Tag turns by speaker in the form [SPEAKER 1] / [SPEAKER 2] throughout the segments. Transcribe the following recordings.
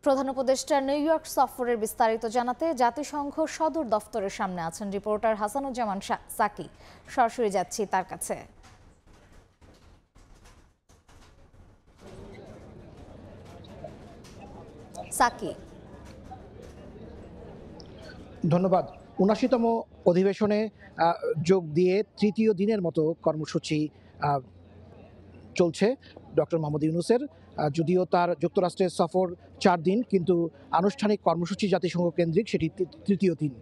[SPEAKER 1] প্রধান উপদেষ্টার new York সফরের বিস্তারিত জানাতে জাতিসংঘ সদর দফতরের সামনে আছেন রিপোর্টার হাসানুজ্জামান সাকি। সরাসরি যাচ্ছি তার কাছে। সাকি,
[SPEAKER 2] ধন্যবাদ। ৭৯তম অধিবেশনে যোগ দিয়ে তৃতীয় দিনের মতো কর্মসূচি চলছে ডক্টর মোহাম্মদ ইউনূসের। যদিও তার যুক্তরাষ্ট্রের সফর ৪ দিন, কিন্তু আনুষ্ঠানিক কর্মসূচি জাতিসংঘ কেন্দ্রিক সেটি তৃতীয় দিন।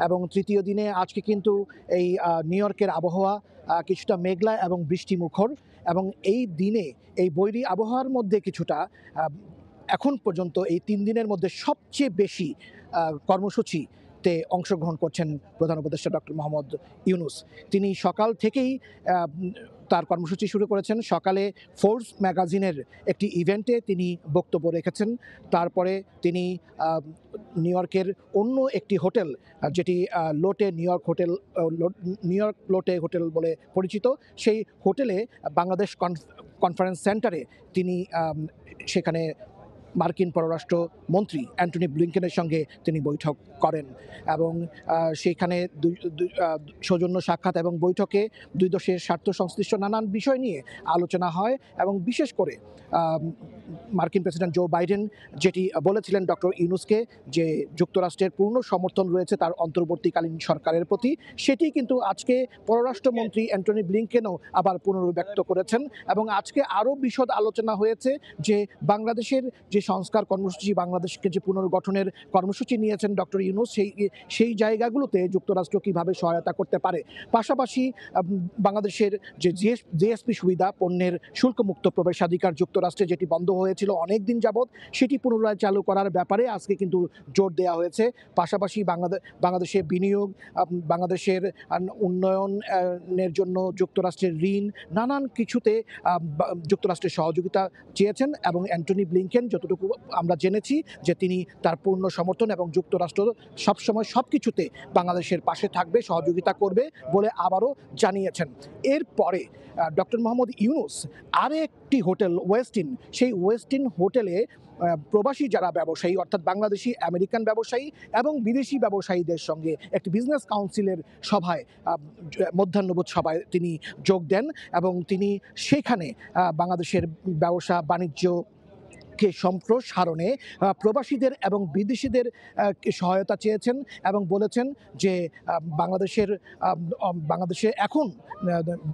[SPEAKER 2] এবং তৃতীয় দিনে আজকে কিন্তু এই নিউ ইয়র্কের আবহাওয়া কিছুটা মেঘলা এবং বৃষ্টিমুখর, এবং এই দিনে এই বৈরী আবহাওয়ার মধ্যে কিছুটা এখন পর্যন্ত এই ৩ দিনের মধ্যে সবচেয়ে বেশি কর্মসূচিতে অংশগ্রহণ করছেন প্রধান উপদেষ্টা ডক্টর মোহাম্মদ ইউনূস। তিনি সকাল থেকেই তার কর্মসূচি শুরু করেছেন। সকালে ফোর্বস ম্যাগাজিনের একটি ইভেন্টে তিনি বক্তব্য রেখেছেন। তারপরে তিনি নিউ ইয়র্কের অন্য একটি হোটেল, যেটি লোটে নিউ ইয়র্ক লোটে হোটেল বলে পরিচিত, সেই হোটেলে বাংলাদেশ কনফারেন্স সেন্টারে তিনি সেখানে মার্কিন পররাষ্ট্র মন্ত্রী অ্যান্টনি ব্লিংকেনের সঙ্গে তিনি বৈঠক করেন। এবং সেইখানে সৌজন্য সাক্ষাৎ এবং বৈঠকে দুই দেশের স্বার্থ সংশ্লিষ্ট নানান বিষয় নিয়ে আলোচনা হয়। এবং বিশেষ করে মার্কিন প্রেসিডেন্ট জো বাইডেন যেটি বলেছিলেন ডক্টর ইউনূসকে, যে যুক্তরাষ্ট্রের পূর্ণ সমর্থন রয়েছে তার অন্তর্বর্তীকালীন সরকারের প্রতি, সেটি কিন্তু আজকে পররাষ্ট্রমন্ত্রী অ্যান্টনি ব্লিংকেনও আবার পুনরুব্যক্ত করেছেন। এবং আজকে আরও বিশদ আলোচনা হয়েছে যে বাংলাদেশের যে সংস্কার কর্মসূচি, বাংলাদেশকে যে পুনর্গঠনের কর্মসূচি নিয়েছেন ডক্টর ইউনূস, সেই জায়গাগুলোতে যুক্তরাষ্ট্র কীভাবে সহায়তা করতে পারে। পাশাপাশি বাংলাদেশের যে জিএসপি সুবিধা, পণ্যের শুল্কমুক্ত প্রবেশাধিকার যুক্তরাষ্ট্রে যেটি বন্ধ হয়েছিল অনেক দিন যাবৎ, সেটি পুনরায় চালু করার ব্যাপারে আজকে কিন্তু জোর দেওয়া হয়েছে। পাশাপাশি বাংলাদেশের বিনিয়োগ, বাংলাদেশের উন্নয়নের জন্য যুক্তরাষ্ট্রের ঋণ, নানান কিছুতে যুক্তরাষ্ট্রের সহযোগিতা চেয়েছেন। এবং অ্যান্টনি ব্লিংকেন যতটুকু আমরা জেনেছি যে তিনি তার পূর্ণ সমর্থন এবং যুক্তরাষ্ট্র সবসময় সব কিছুতে বাংলাদেশের পাশে থাকবে, সহযোগিতা করবে বলে আবারও জানিয়েছেন। এরপরে ডক্টর মোহাম্মদ ইউনূস আরেকটি হোটেল ওয়েস্টিন, সেই ওয়েস্টিন হোটেলে প্রবাসী যারা ব্যবসায়ী, অর্থাৎ বাংলাদেশি আমেরিকান ব্যবসায়ী এবং বিদেশি ব্যবসায়ীদের সঙ্গে একটি বিজনেস কাউন্সিলের সভায়, মধ্যাহ্নভোজ সভায় তিনি যোগ দেন। এবং তিনি সেখানে বাংলাদেশের ব্যবসা বাণিজ্য কে সম্প্রসারণে প্রবাসীদের এবং বিদেশিদের সহায়তা চেয়েছেন এবং বলেছেন যে বাংলাদেশে এখন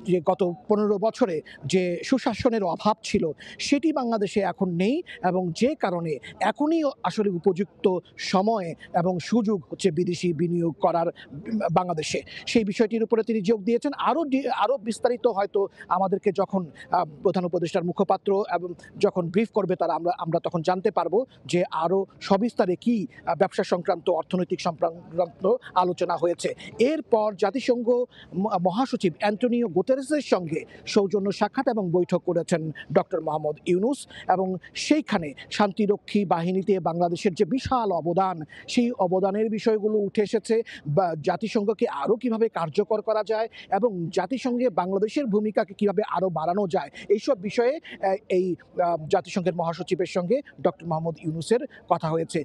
[SPEAKER 2] যে গত ১৫ বছরে যে সুশাসনের অভাব ছিল সেটি বাংলাদেশে এখন নেই, এবং যে কারণে এখনই আসলে উপযুক্ত সময় এবং সুযোগ হচ্ছে বিদেশি বিনিয়োগ করার বাংলাদেশে। সেই বিষয়টির উপরে তিনি যোগ দিয়েছেন। আরও বিস্তারিত হয়তো আমাদেরকে যখন প্রধান উপদেষ্টার মুখপাত্র এবং যখন ব্রিফ করবে তারা আমরা তখন জানতে পারবো যে আরও সবিস্তারে কি ব্যবসা সংক্রান্ত, অর্থনৈতিক সংক্রান্ত আলোচনা হয়েছে। এরপর জাতিসংঘ মহাসচিব অ্যান্টোনিও গুতেরেসের সঙ্গে সৌজন্য সাক্ষাৎ এবং বৈঠক করেছেন ডক্টর মোহাম্মদ ইউনূস। এবং সেইখানে শান্তিরক্ষী বাহিনীতে বাংলাদেশের যে বিশাল অবদান, সেই অবদানের বিষয়গুলো উঠে এসেছে। জাতিসংঘকে আরও কিভাবে কার্যকর করা যায় এবং জাতিসংঘে বাংলাদেশের ভূমিকাকে কিভাবে আরও বাড়ানো যায়, এইসব বিষয়ে এই জাতিসংঘের মহাসচিবের সঙ্গে ডক্টর মোহাম্মদ ইউনূসের কথা হয়েছে।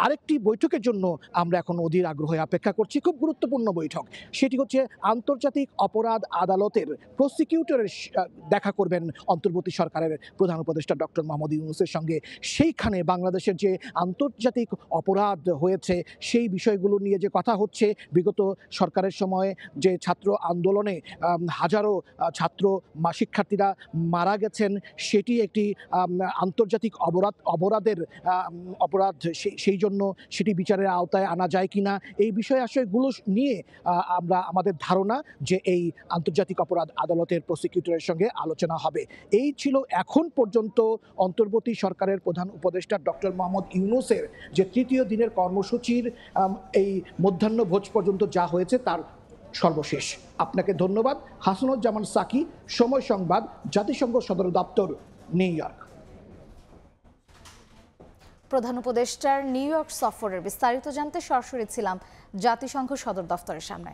[SPEAKER 2] আরেকটি বৈঠকের জন্য আমরা এখন অধীর আগ্রহে অপেক্ষা করছি, খুব গুরুত্বপূর্ণ বৈঠক। সেটি হচ্ছে আন্তর্জাতিক অপরাধ আদালতের প্রসিকিউটরের দেখা করবেন অন্তর্বর্তী সরকারের প্রধান উপদেষ্টা ডক্টর মোহাম্মদ ইউনূসের সঙ্গে। সেইখানে বাংলাদেশের যে আন্তর্জাতিক অপরাধ হয়েছে সেই বিষয়গুলো নিয়ে যে কথা হচ্ছে, বিগত সরকারের সময় যে ছাত্র আন্দোলনে হাজারো ছাত্র শিক্ষার্থীরা মারা গেছেন, সেটি একটি আন্তর্জাতিক অপরাধ, সেই জন্য সেটি বিচারের আওতায় আনা যায় কিনা, এই বিষয়গুলো নিয়ে আমরা আমাদের ধারণা যে এই আন্তর্জাতিক অপরাধ আদালতের প্রসিকিউটরের সঙ্গে আলোচনা হবে। এই ছিল এখন পর্যন্ত অন্তর্বর্তী সরকারের প্রধান উপদেষ্টা ডক্টর মোহাম্মদ ইউনূসের যে তৃতীয় দিনের কর্মসূচির এই মধ্যাহ্নভোজ পর্যন্ত যা হয়েছে তার সর্বশেষ। আপনাকে ধন্যবাদ। হাসানুজ্জামান সাকি, সময় সংবাদ, জাতিসংঘ সদর দপ্তর, নিউ ইয়র্ক।
[SPEAKER 1] প্রধান উপদেষ্টার নিউ ইয়র্ক সফরের বিস্তারিত জানতে সরাসরি ছিলাম জাতিসংঘ সদর দফতরের সামনে।